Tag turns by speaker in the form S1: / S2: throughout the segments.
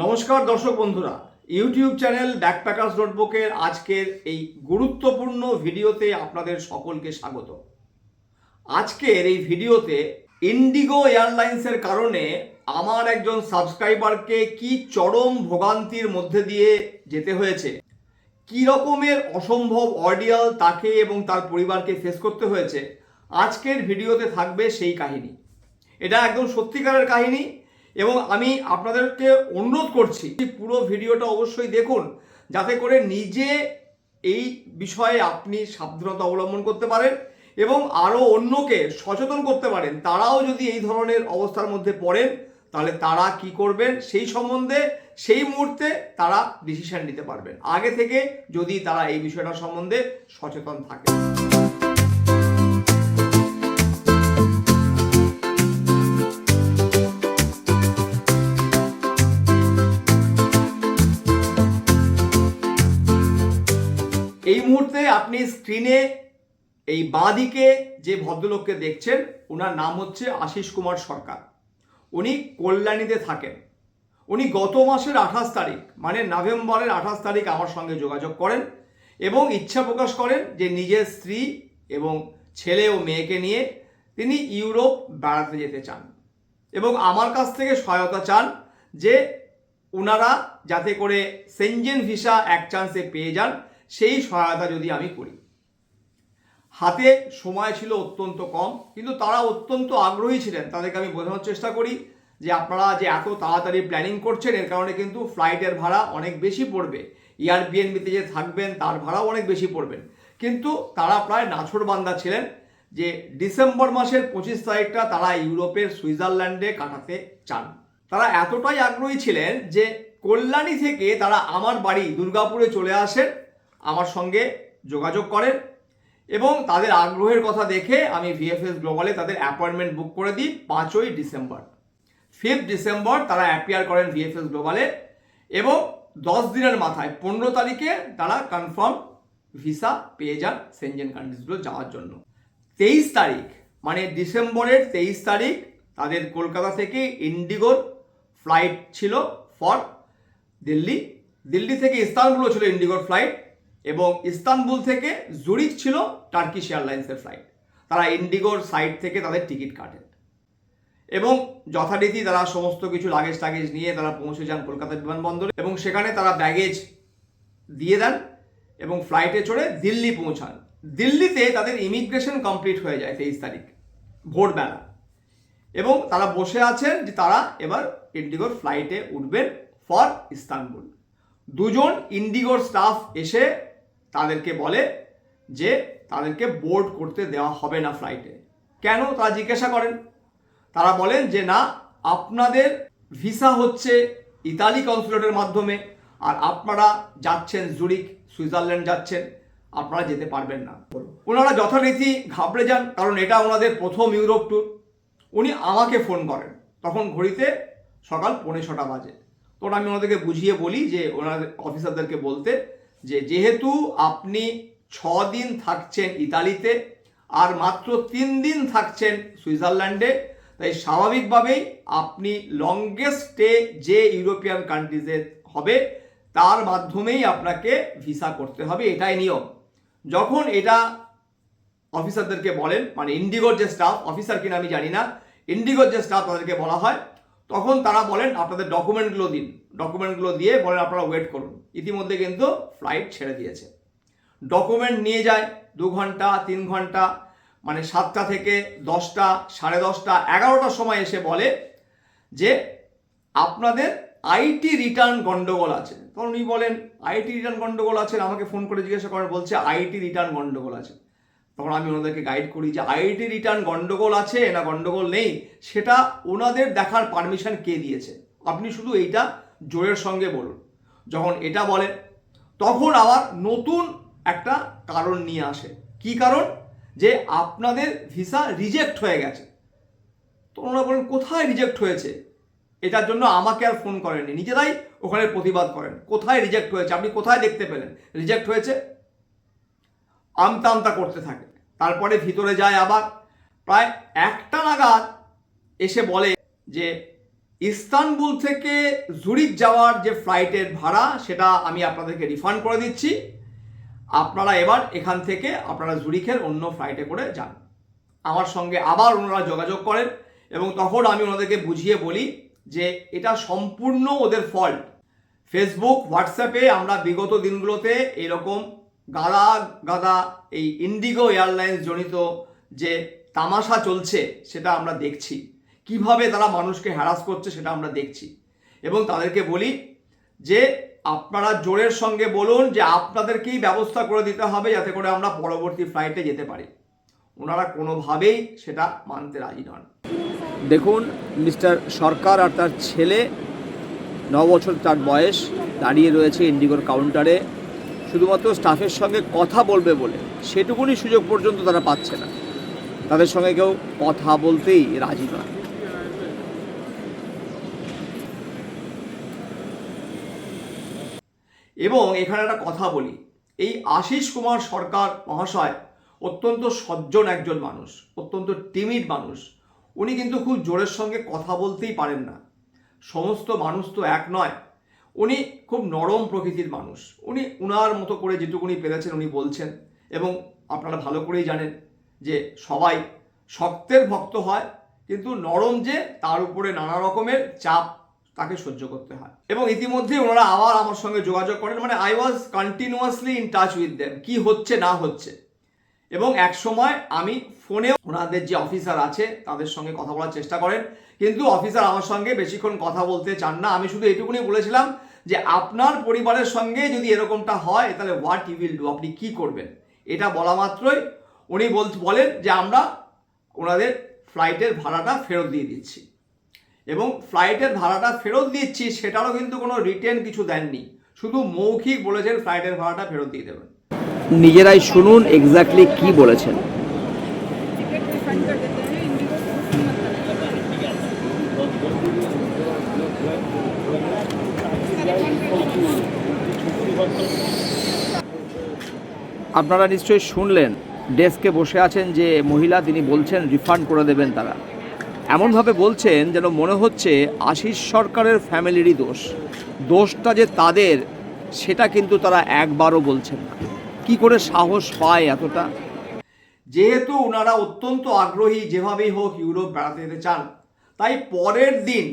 S1: নমস্কার দর্শক বন্ধুরা, ইউটিউব চ্যানেল ব্যাকপ্যাকার্স নোটবুকের আজকের এই গুরুত্বপূর্ণ ভিডিওতে আপনাদের সকলকে স্বাগত। আজকের এই ভিডিওতে ইন্ডিগো এয়ারলাইন্সের কারণে আমার একজন সাবস্ক্রাইবারকে কি চরম ভোগান্তির মধ্যে দিয়ে যেতে হয়েছে, কি রকমের অসম্ভব অর্ডিয়াল তাকে এবং তার পরিবারকে ফেস করতে হয়েছে, আজকের ভিডিওতে থাকবে সেই কাহিনী। এটা একদম সত্যিকারের কাহিনী এবং আমি আপনাদেরকে অনুরোধ করছি পুরো ভিডিওটা অবশ্যই দেখুন, যাতে করে নিজে এই বিষয়ে আপনি সাবধানতা অবলম্বন করতে পারেন এবং আরও অন্যকে সচেতন করতে পারেন। তারাও যদি এই ধরনের অবস্থার মধ্যে পড়েন তাহলে তারা কি করবেন সেই সম্বন্ধে সেই মুহূর্তে তারা ডিসিশন নিতে পারবেন, আগে থেকে যদি তারা এই বিষয়টা সম্বন্ধে সচেতন থাকে। এই মুহূর্তে আপনি স্ক্রিনে এই বাঁদিকে যে ভদ্রলোককে দেখছেন, ওনার নাম হচ্ছে আশিস কুমার সরকার। উনি কল্যাণীতে থাকেন। উনি গত মাসের 28 তারিখ মানে নভেম্বরের 28 তারিখ আমার সঙ্গে যোগাযোগ করেন এবং ইচ্ছা প্রকাশ করেন যে নিজের স্ত্রী এবং ছেলে ও মেয়েকে নিয়ে তিনি ইউরোপ বেড়াতে যেতে চান এবং আমার কাছ থেকে সহায়তা চান যে ওনারা যাতে করে সেনজেন ভিসা এক চান্সে পেয়ে যান, সেই সহায়তা যদি আমি করি। হাতে সময় ছিল অত্যন্ত কম, কিন্তু তারা অত্যন্ত আগ্রহী ছিলেন। তাদেরকে আমি বোঝানোর চেষ্টা করি যে আপনারা যে এত তাড়াতাড়ি প্ল্যানিং করছেন, এর কারণে কিন্তু ফ্লাইটের ভাড়া অনেক বেশি পড়বে, এয়ারবিএনবিতে যে থাকবেন তার ভাড়াও অনেক বেশি পড়বেন। কিন্তু তারা প্রায় নাছোড়বান্দা ছিলেন যে ডিসেম্বর মাসের 25 তারিখটা তারা ইউরোপের সুইজারল্যান্ডে কাটাতে চান। তারা এতটাই আগ্রহী ছিলেন যে কল্যাণী থেকে তারা আমার বাড়ি দুর্গাপুরে চলে আসেন, আমার সঙ্গে যোগাযোগ করেন এবং তাদের আগ্রহের কথা দেখে আমি ভিএফএস গ্লোবালে তাদের অ্যাপয়েন্টমেন্ট বুক করে দিই 5ই ডিসেম্বর। 5 ডিসেম্বর তারা অ্যাপিয়ার করেন ভিএফএস গ্লোবালে এবং 10 দিনের মাথায় 15 তারিখে তারা কনফার্ম ভিসা পেয়ে যান সেনজেন কান্ট্রিজগুলো যাওয়ার জন্য। 23 তারিখ মানে ডিসেম্বরের 23 তারিখ তাদের কলকাতা থেকে ইন্ডিগোর ফ্লাইট ছিল ফর দিল্লি। দিল্লি থেকে ইস্তানবুলও ছিল ইন্ডিগোর ফ্লাইট এবং ইস্তানবুল থেকে জুরিচ ছিল টার্কিশ এয়ারলাইন্সের ফ্লাইট। তারা ইন্ডিগোর সাইট থেকে তাদের টিকিট কাটেন এবং যথারীতি তারা সমস্ত কিছু লাগেজ টাগেজ নিয়ে তারা পৌঁছে যান কলকাতা বিমানবন্দরে এবং সেখানে তারা ব্যাগেজ দিয়ে দেন এবং ফ্লাইটে চড়ে দিল্লি পৌঁছান। দিল্লিতে তাদের ইমিগ্রেশন কমপ্লিট হয়ে যায় 23 তারিখ ভোরবেলা এবং তারা বসে আছেন যে তারা এবার ইন্ডিগোর ফ্লাইটে উঠবেন ফর ইস্তানবুল। দুজন ইন্ডিগোর স্টাফ এসে তাদেরকে বলে যে তাদেরকে বোর্ড করতে দেওয়া হবে না ফ্লাইটে। কেন তারা জিজ্ঞাসা করেন। তারা বলেন যে না, আপনাদের ভিসা হচ্ছে ইতালি কনসুলেটের মাধ্যমে আর আপনারা যাচ্ছেন জুরিক, সুইজারল্যান্ড যাচ্ছেন, আপনারা যেতে পারবেন না। ওনারা যথারীতি ঘাবড়ে যান, কারণ এটা ওনাদের প্রথম ইউরোপ ট্যুর। উনি আমাকে ফোন করেন, তখন ঘড়িতে সকাল 5:45 বাজে। তখন আমি ওনাদেরকে বুঝিয়ে বলি যে ওনাদের অফিসারদেরকে বলতে যে যেহেতু আপনি 6 দিন থাকছেন ইতালিতে আর মাত্র 3 দিন থাকছেন সুইজারল্যান্ডে, তাই স্বাভাবিকভাবেই আপনি লংগেস্ট স্টে যে ইউরোপিয়ান কান্ট্রিজে হবে তার মাধ্যমেই আপনাকে ভিসা করতে হবে, এটাই নিয়ম। যখন এটা অফিসারদেরকে বলেন, মানে ইন্ডিগোর যে স্টাফ, অফিসার কিনা আমি জানি না, ইন্ডিগোর যে স্টাফ তাদেরকে বলা হয়, তখন তারা বলেন আপনাদের ডকুমেন্টগুলো দিন। ডকুমেন্টগুলো দিয়ে বলেন আপনারা ওয়েট করুন। ইতিমধ্যে কিন্তু ফ্লাইট ছেড়ে দিয়েছে। ডকুমেন্ট নিয়ে যায় 2 ঘন্টা 3 ঘন্টা, মানে 7টা থেকে 10টা, 10:30, 11টার সময় এসে বলে যে আপনাদের আইটি রিটার্ন গন্ডগোল আছে। তখন উনি বলেন আইটি রিটার্ন গন্ডগোল আছে, আমাকে ফোন করে জিজ্ঞাসা করেন, বলছে আইটি রিটার্ন গন্ডগোল আছে। তখন আমি ওনাদেরকে গাইড করি যে আইটি রিটার্ন গন্ডগোল আছে না গন্ডগোল নেই সেটা ওনাদের দেখার পারমিশন কে দিয়েছে, আপনি শুধু এইটা জোরের সঙ্গে বলুন। যখন এটা বলেন তখন আবার নতুন একটা কারণ নিয়ে আসে। কি কারণ? যে আপনাদের ভিসা রিজেক্ট হয়ে গেছে। তো ওনারা বলেন কোথায় রিজেক্ট হয়েছে? এটার জন্য আমাকে আর ফোন করেননি, নিজেরাই ওখানে প্রতিবাদ করেন কোথায় রিজেক্ট হয়েছে, আপনি কোথায় দেখতে পেলেন রিজেক্ট হয়েছে। আমতা আমতা করতে থাকে। তারপরে ভিতরে যায়, আবার প্রায় 1টা নাগাদ এসে বলে যে ইস্তানবুল থেকে জুরিক যাওয়ার যে ফ্লাইটের ভাড়া সেটা আমি আপনাদেরকে রিফান্ড করে দিচ্ছি। আপনারা এবার এখান থেকে আপনারা জুরিখের অন্য ফ্লাইটে করে যান। আমার সঙ্গে আবার ওনারা যোগাযোগ করেন এবং তখন আমি ওনাদেরকে বুঝিয়ে বলি যে এটা সম্পূর্ণ ওদের ফল্ট। ফেসবুক, হোয়াটসঅ্যাপে আমরা বিগত দিনগুলোতে এরকম গাদা গাদা এই ইন্ডিগো এয়ারলাইন্স জনিত যে তামাশা চলছে সেটা আমরা দেখছি, কিভাবে তারা মানুষকে হ্যারাস করছে সেটা আমরা দেখছি। এবং তাদেরকে বলি যে আপনারা জোরের সঙ্গে বলুন যে আপনাদেরকেই ব্যবস্থা করে দিতে হবে যাতে করে আমরা পরবর্তী ফ্লাইটে যেতে পারি। ওনারা কোনোভাবেই সেটা মানতে রাজি নন।
S2: দেখুন, মিস্টার সরকার আর তার ছেলে, 9 বছর তার বয়স, দাঁড়িয়ে রয়েছে ইন্ডিগোর কাউন্টারে শুধুমাত্র স্টাফের সঙ্গে কথা বলবে বলে। সেটুকুনি সুযোগ পর্যন্ত তারা পাচ্ছে না, তাদের সঙ্গে কেউ কথা বলতেই রাজি নয়।
S1: এবং এখানে একটা কথা বলি, এই আশিস কুমার সরকার মহাশয় অত্যন্ত সজ্জন একজন মানুষ, অত্যন্ত টিমিড মানুষ। উনি কিন্তু খুব জোরের সঙ্গে কথা বলতেই পারেন না। সমস্ত মানুষ তো এক নয়। উনি খুব নরম প্রকৃতির মানুষ। উনি উনার মতো করে যেটুকুনি পেরেছেন উনি বলছেন। এবং আপনারা ভালো করেই জানেন যে সবাই শক্তের ভক্ত হয়, কিন্তু নরম যে তার উপরে নানা রকমের চাপ তাকে সহ্য করতে হয়। এবং ইতিমধ্যে ওনারা আবার আমার সঙ্গে যোগাযোগ করেন, মানে I was continuously in touch with them, কি হচ্ছে না হচ্ছে। এবং এক সময় আমি ফোনেও ওনাদের যে অফিসার আছে তাদের সঙ্গে কথা বলার চেষ্টা করেন, কিন্তু অফিসার আমার সঙ্গে বেশিক্ষণ কথা বলতে চান না। আমি শুধু এটুকুনি বলেছিলাম যে আপনার পরিবারের সঙ্গে যদি এরকমটা হয় তাহলে হোয়াট ইউ উইল ডু, আপনি কী করবেন। এটা বলা মাত্রই উনি বলেন যে আমরা ওনাদের ফ্লাইটের ভাড়াটা ফেরত দিয়ে দিচ্ছি। এবং ফ্লাইটের ভাড়াটা ফেরত দিচ্ছি সেটারও কিন্তু কোনো রিটেন কিছু দেননি, শুধু মৌখিক বলেছেন ফ্লাইটের ভাড়াটা ফেরত দিয়ে দেবেন।
S2: নিজেরাই শুনুন এক্স্যাক্টলি কি বলেছেন। আপনারা নিশ্চয়ই শুনলেন, ডেস্কে বসে আছেন যে মহিলা, তিনি বলছেন রিফান্ড করে দেবেন তারা। এমনভাবে বলছেন যেন মনে হচ্ছে আশিস সরকারের ফ্যামিলিরই দোষটা যে তাদের সেটা কিন্তু তারা একবারও বলছেন না। কি করে সাহস পায় এতটা?
S1: যেহেতু ওনারা অত্যন্ত আগ্রহী যেভাবেই হোক ইউরোপ বেড়াতে যেতে চান, তাই পরের দিন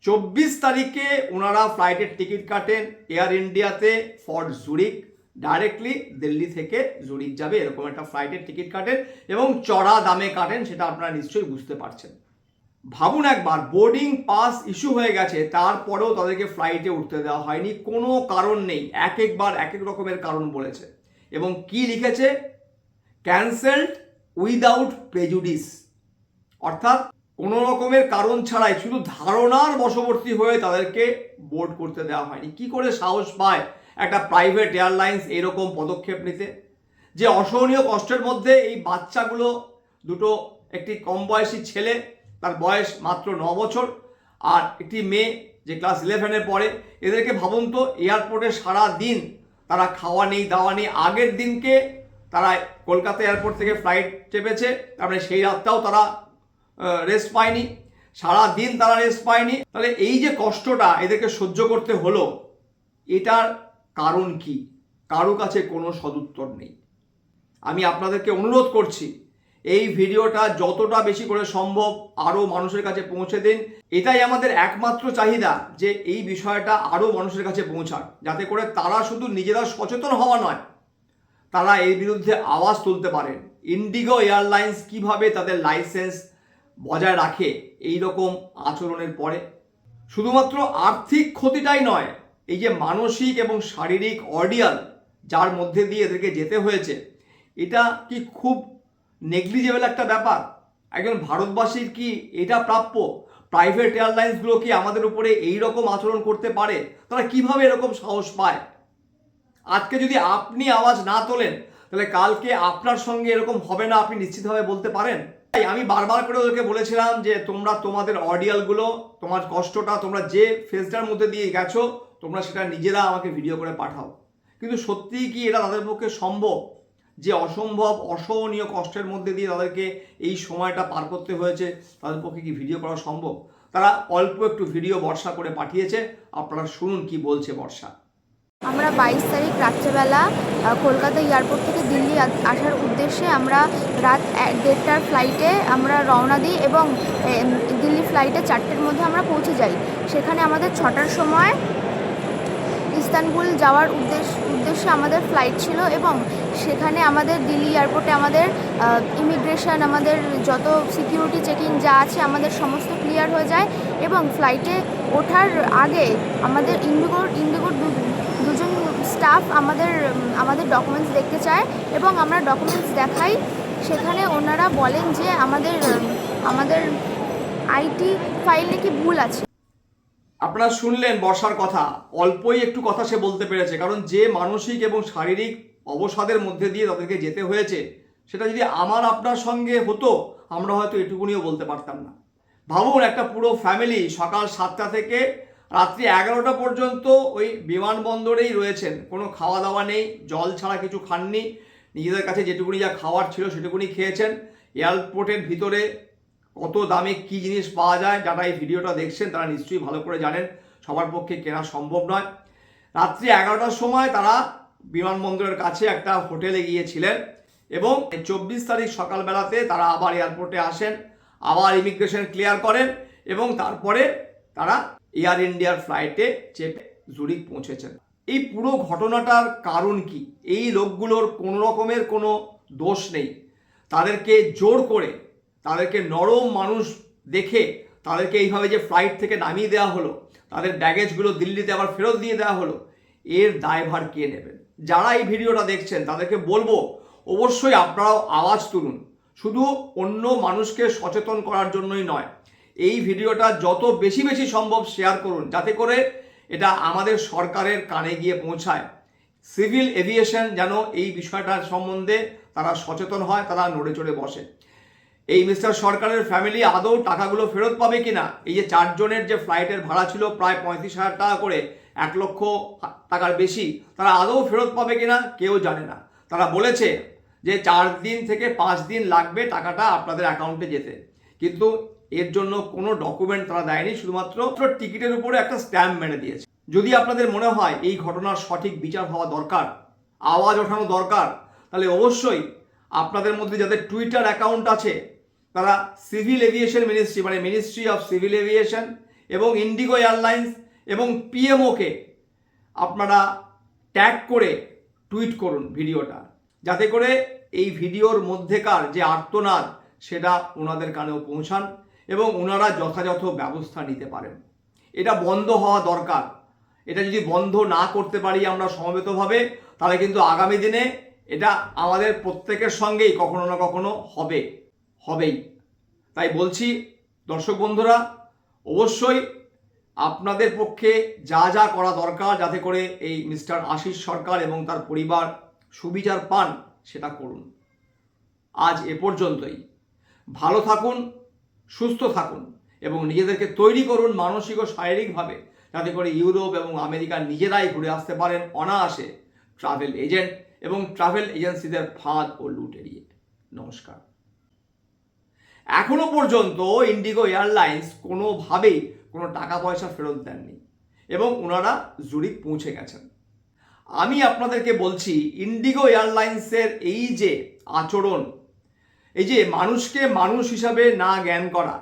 S1: 24 তারিখে ওনারা ফ্লাইটের টিকিট কাটেন এয়ার ইন্ডিয়াতে ফর জুরিক, ডাইরেক্টলি দিল্লি থেকে জুরিক যাবে এরকম একটা ফ্লাইটের টিকিট কাটেন এবং চড়া দামে কাটেন, সেটা আপনারা নিশ্চয়ই বুঝতে পারছেন। ভাবুন একবার, বোর্ডিং পাস ইস্যু হয়ে গেছে, তারপরেও তাদেরকে ফ্লাইটে উঠতে দেওয়া হয়নি, কোনো কারণ নেই। এক একবার এক এক রকমের কারণ বলেছে। এবং কি লিখেছে? ক্যান্সেলড উইদাউট প্রেজুডিস, অর্থাৎ কোনো রকমের কারণ ছাড়াই শুধু ধারণার বশবর্তী হয়ে তাদেরকে বোর্ড করতে দেওয়া হয়নি। কি করে সাহস পায় একটা প্রাইভেট এয়ারলাইন্স এরকম পদক্ষেপ নিতে? যে অসহনীয় কষ্টের মধ্যে এই বাচ্চাগুলো দুটো, একটি কম বয়সী ছেলে, তার বয়স মাত্র 9 বছর, আর একটি মেয়ে যে ক্লাস 11-এ পড়ে, এদেরকে ভাবুন তো, এয়ারপোর্টে সারা দিন তারা খাওয়া নেই দাওয়া নেই। আগের দিনকে তারা কলকাতা এয়ারপোর্ট থেকে ফ্লাইট চেপেছে, তারপরে সেই রাতটাও তারা রেস্ট পায়নি, সারা দিন তারা রেস্ট পায়নি। তাহলে এই যে কষ্টটা এদেরকে সহ্য করতে হলো, এটার কারণ কি? কারো কাছে কোনো সদুত্তর নেই। আমি আপনাদেরকে অনুরোধ করছি, এই ভিডিওটা যতটা বেশি করে সম্ভব আরও মানুষের কাছে পৌঁছে দিন। এটাই আমাদের একমাত্র চাহিদা, যে এই বিষয়টা আরও মানুষের কাছে পৌঁছাক, যাতে করে তারা শুধু নিজেরা সচেতন হওয়া নয়, তারা এর বিরুদ্ধে আওয়াজ তুলতে পারেন। ইন্ডিগো এয়ারলাইন্স কিভাবে তাদের লাইসেন্স বজায় রাখে এই রকম আচরণের পরে? শুধুমাত্র আর্থিক ক্ষতিটাই নয়, এই যে মানসিক এবং শারীরিক অর্ডিয়াল যার মধ্যে দিয়ে এদেরকে যেতে হয়েছে, এটা কি খুব নেগলিজেবল একটা ব্যাপার? একজন ভারতবাসীর কি এটা প্রাপ্য? প্রাইভেট এয়ারলাইন্সগুলো কি আমাদের উপরে এই রকম আচরণ করতে পারে? তারা কিভাবে এরকম সাহস পায়? আজকে যদি আপনি আওয়াজ না তোলেন তাহলে কালকে আপনার সঙ্গে এরকম হবে না, আপনি নিশ্চিতভাবে বলতে পারেন। তাই আমি বারবার করে ওদেরকে বলেছিলাম যে তোমরা তোমাদের অডিয়ালগুলো, তোমার কষ্টটা, তোমরা যে ফেজটার মধ্যে দিয়ে গেছো, তোমরা সেটা নিজেরা আমাকে ভিডিও করে পাঠাও। কিন্তু সত্যিই কি এটা তাদের পক্ষে সম্ভব? যে অসম্ভব অসহনীয় কষ্টের মধ্যে দিয়ে তাদেরকে এই সময়টা পার করতে হয়েছে, তাদের পক্ষে কি ভিডিও করা সম্ভব? তারা অল্প একটু ভিডিও বর্ষা করে পাঠিয়েছে, আপনারা শুনুন কি বলছে বর্ষা।
S3: আমরা 22 তারিখ রাত্রেবেলা কলকাতা এয়ারপোর্ট থেকে দিল্লি আসার উদ্দেশ্যে আমরা রাত 1:30টার ফ্লাইটে আমরা রওনা দিই এবং দিল্লি ফ্লাইটে 4টের মধ্যে আমরা পৌঁছে যাই। সেখানে আমাদের 6টার সময় ইস্তানবুল যাওয়ার উদ্দেশ্যে আমাদের ফ্লাইট ছিল এবং সেখানে আমাদের দিল্লি এয়ারপোর্টে আমাদের ইমিগ্রেশন, আমাদের যত সিকিউরিটি চেকিং যা আছে আমাদের সমস্ত ক্লিয়ার হয়ে যায় এবং ফ্লাইটে ওঠার আগে আমাদের ইন্ডিগোর দুজন স্টাফ আমাদের ডকুমেন্টস দেখতে চায় এবং আমরা ডকুমেন্টস দেখাই। সেখানে ওনারা বলেন যে আমাদের আইটি ফাইল নাকি ভুল আছে।
S1: আপনারা শুনলেন বর্ষার কথা, অল্পই একটু কথা সে বলতে পেরেছে, কারণ যে মানসিক এবং শারীরিক অবসাদের মধ্যে দিয়ে তাদেরকে যেতে হয়েছে সেটা যদি আমার আপনার সঙ্গে হতো আমরা হয়তো এটুকুনিও বলতে পারতাম না। ভাবুন, একটা পুরো ফ্যামিলি সকাল 7টা থেকে রাত্রি 11টা পর্যন্ত ওই বিমানবন্দরেই রয়েছেন, কোনো খাওয়া দাওয়া নেই, জল ছাড়া কিছু খাননি, নিজেদের কাছে যেটুকুনি যা খাওয়ার ছিল সেটুকুনি খেয়েছেন। এয়ারপোর্টের ভিতরে কত দামে কী জিনিস পাওয়া যায়, যারা এই ভিডিওটা দেখছেন তারা নিশ্চয়ই ভালো করে জানেন, সবার পক্ষে কেনা সম্ভব নয়। রাত্রি 11টার সময় তারা বিমানবন্দরের কাছে একটা হোটেলে গিয়েছিলেন এবং 24 তারিখ সকালবেলাতে তারা আবার এয়ারপোর্টে আসেন, আবার ইমিগ্রেশন ক্লিয়ার করেন এবং তারপরে তারা এয়ার ইন্ডিয়ার ফ্লাইটে চেপে জুরিক পৌঁছেছেন। এই পুরো ঘটনাটার কারণ কি? এই লোকগুলোর কোনো রকমের কোনো দোষ নেই, তাদেরকে জোর করে, তাদেরকে নরম মানুষ দেখে তাদেরকে এইভাবে যে ফ্লাইট থেকে নামিয়ে দেওয়া হলো, তাদের ব্যাগেজগুলো দিল্লিতে আবার ফেরত দিয়ে দেওয়া হলো, এর দায়ভার কে নেবেন? যারা এই ভিডিওটা দেখছেন তাদেরকে বলবো অবশ্যই আপনারাও আওয়াজ তুলুন, শুধু অন্য মানুষকে সচেতন করার জন্যই নয়, এই ভিডিওটা যত বেশি বেশি সম্ভব শেয়ার করুন, যাতে করে এটা আমাদের সরকারের কানে গিয়ে পৌঁছায়। সিভিল এভিয়েশন যেন এই বিষয়টার সম্বন্ধে তারা সচেতন হয়, তারা নড়ে চড়ে বসে। এই মিস্টার সরকারের ফ্যামিলি আদৌ টাকাগুলো ফেরত পাবে কিনা? এই যে 4 জনের যে ফ্লাইটের ভাড়া ছিল প্রায় 35,000 টাকা করে, 1 লক্ষ টাকার বেশি, তারা আদৌ ফেরত পাবে কিনা কেউ জানে না। তারা বলেছে যে 4 দিন থেকে 5 দিন লাগবে টাকাটা আপনাদের অ্যাকাউন্টে যেতে, কিন্তু এর জন্য কোনো ডকুমেন্ট তারা দেয়নি, শুধুমাত্র টিকিটের উপরে একটা স্ট্যাম্প মেরে দিয়েছে। যদি আপনাদের মনে হয় এই ঘটনার সঠিক বিচার হওয়া দরকার, আওয়াজ ওঠানো দরকার, তাহলে অবশ্যই আপনাদের মধ্যে যাদের টুইটার অ্যাকাউন্ট আছে তারা সিভিল এভিয়েশন মিনিস্ট্রি মানে মিনিস্ট্রি অফ সিভিল এভিয়েশন এবং ইন্ডিগো এয়ারলাইন্স এবং পিএমওকে আপনারা ট্যাগ করে টুইট করুন ভিডিওটা, যাতে করে এই ভিডিওর মধ্যেকার যে আর্তনাদ সেটা ওনাদের কানেও পৌঁছান এবং ওনারা যথাযথ ব্যবস্থা নিতে পারেন। এটা বন্ধ হওয়া দরকার। এটা যদি বন্ধ না করতে পারি আমরা সমবেতভাবে, তাহলে কিন্তু আগামী দিনে এটা আমাদের প্রত্যেকের সঙ্গেই কখনো না কখনো হবেই। তাই বলছি দর্শক বন্ধুরা, অবশ্যই আপনাদের পক্ষে যা যা করা দরকার যাতে করে এই মিস্টার আশিস সরকার এবং তার পরিবার সুবিচার পান সেটা করুন। আজ এ পর্যন্তই। ভালো থাকুন, সুস্থ থাকুন এবং নিজেদেরকে তৈরি করুন মানসিক ও শারীরিকভাবে, যাতে করে ইউরোপ এবং আমেরিকা নিজেরাই ঘুরে আসতে পারেন অনায়াসে ট্রাভেল এজেন্ট এবং ট্রাভেল এজেন্সিদের ফাঁদ ও লুট এড়িয়ে। নমস্কার। এখনো পর্যন্ত ইন্ডিগো এয়ারলাইন্স কোনোভাবেই কোনো টাকা পয়সা ফেরত দেননি এবং ওনারা জুরিক পৌঁছে গেছেন। আমি আপনাদেরকে বলছি, ইন্ডিগো এয়ারলাইন্সের এই যে আচরণ, এই যে মানুষকে মানুষ হিসাবে না জ্ঞান করা,